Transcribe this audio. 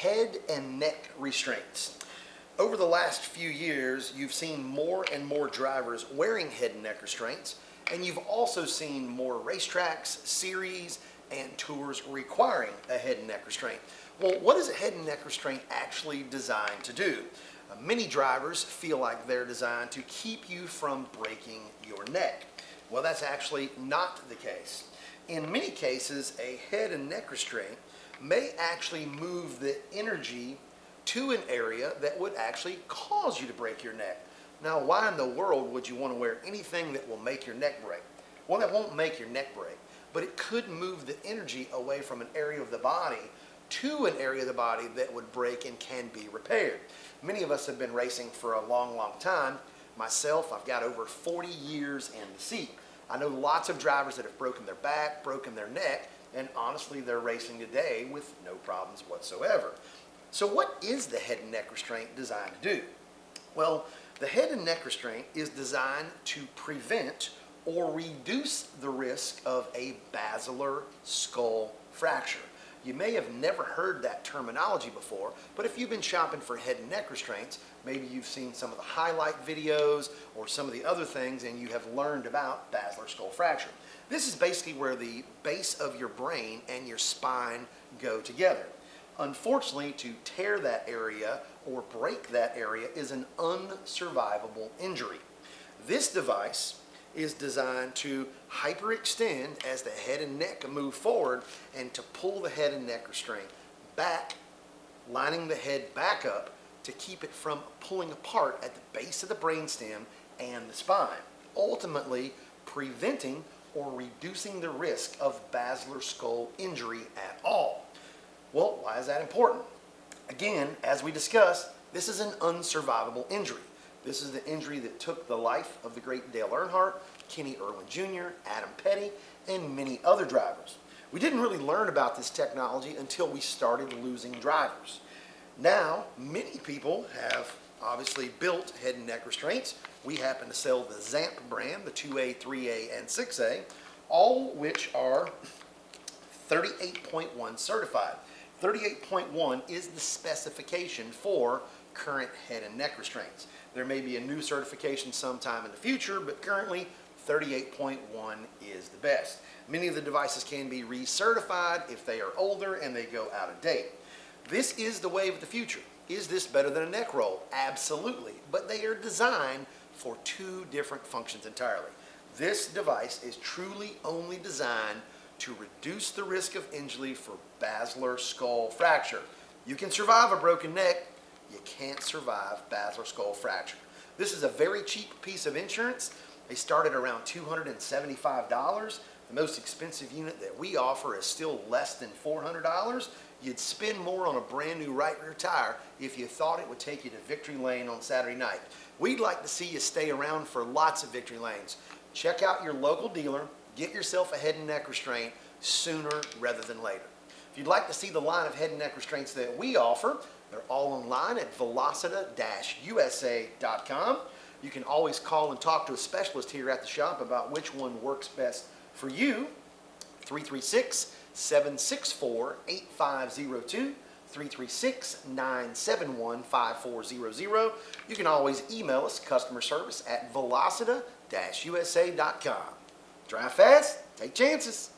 head and neck restraints. Over the last few years, you've seen more and more drivers wearing head and neck restraints, and you've also seen more racetracks, series, and tours requiring a head and neck restraint. Well, what is a head and neck restraint actually designed to do? Many drivers feel like they're designed to keep you from breaking your neck. Well, that's actually not the case. In many cases, a head and neck restraint may actually move the energy to an area that would actually cause you to break your neck. Now, why in the world would you want to wear anything that will make your neck break? Well, that won't make your neck break, but it could move the energy away from an area of the body to an area of the body that would break and can be repaired. Many of us have been racing for a long, long time. Myself, I've got over 40 years in the seat. I know lots of drivers that have broken their back, broken their neck, and honestly, they're racing today with no problems whatsoever. So what is the head and neck restraint designed to do? Well, the head and neck restraint is designed to prevent or reduce the risk of a basilar skull fracture. You may have never heard that terminology before, but if you've been shopping for head and neck restraints, maybe you've seen some of the highlight videos or some of the other things and you have learned about basilar skull fracture. This is basically where the base of your brain and your spine go together. Unfortunately, to tear that area or break that area is an unsurvivable injury. This device is designed to hyperextend as the head and neck move forward and to pull the head and neck restraint back, lining the head back up to keep it from pulling apart at the base of the brainstem and the spine, ultimately preventing or reducing the risk of basilar skull injury at all. Well, why is that important? Again, as we discussed, this is an unsurvivable injury. This is the injury that took the life of the great Dale Earnhardt, Kenny Irwin Jr., Adam Petty, and many other drivers. We didn't really learn about this technology until we started losing drivers. Now, many people have obviously built head and neck restraints. We happen to sell the ZAMP brand, the 2A, 3A, and 6A, all which are 38.1 certified. 38.1 is the specification for current head and neck restraints. There may be a new certification sometime in the future, but currently 38.1 is the best. Many of the devices can be recertified if they are older and they go out of date. This is the wave of the future. Is this better than a neck roll? Absolutely, but they are designed for two different functions entirely. This device is truly only designed to reduce the risk of injury for basilar skull fracture. You can survive a broken neck, you can't survive basilar skull fracture. This is a very cheap piece of insurance. They start at around $275. The most expensive unit that we offer is still less than $400. You'd spend more on a brand new right rear tire if you thought it would take you to Victory Lane on Saturday night. We'd like to see you stay around for lots of Victory Lanes. Check out your local dealer. Get yourself a head and neck restraint sooner rather than later. If you'd like to see the line of head and neck restraints that we offer, they're all online at Velocita-USA.com. You can always call and talk to a specialist here at the shop about which one works best for you. 336-764-8502, 336-971-5400. You can always email us, customer service at Velocita-USA.com. Drive fast, take chances.